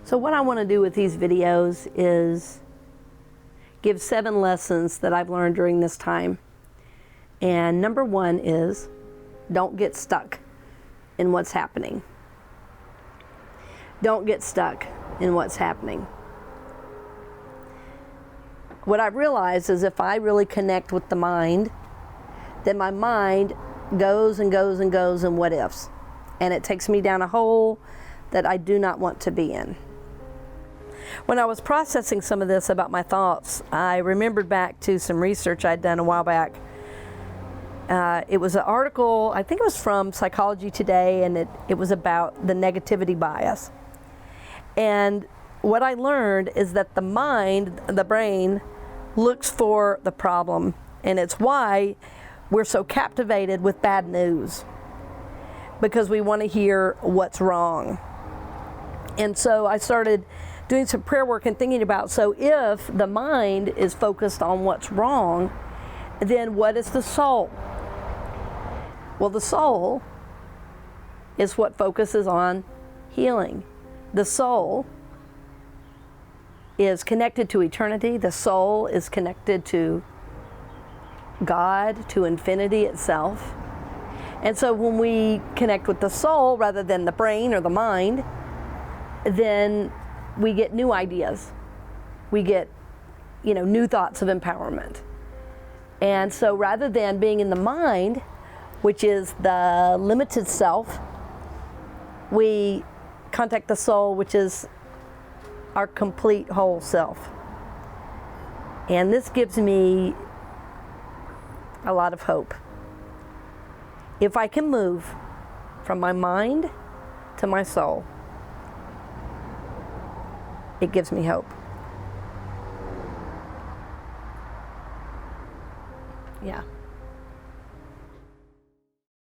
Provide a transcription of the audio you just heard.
So what I want to do with these videos is give 7 lessons that I've learned during this time. And number 1 is don't get stuck in what's happening. Don't get stuck in what's happening. What I've realized is if I really connect with the mind, then my mind goes and goes and goes in what ifs. And it takes me down a hole that I do not want to be in. When I was processing some of this about my thoughts, I remembered back to some research I'd done a while back. It was an article, I think it was from Psychology Today, and it was about the negativity bias. And what I learned is that the mind, the brain, looks for the problem. And it's why we're so captivated with bad news, because we want to hear what's wrong. And so I started doing some prayer work and thinking about, so if the mind is focused on what's wrong, then what is the soul? Well, the soul is what focuses on healing. The soul is connected to eternity. The soul is connected to God, to infinity itself. And so when we connect with the soul rather than the brain or the mind, then we get new ideas. We get, new thoughts of empowerment. And so rather than being in the mind, which is the limited self, we contact the soul, which is our complete whole self. And this gives me a lot of hope. If I can move from my mind to my soul, it gives me hope. Yeah.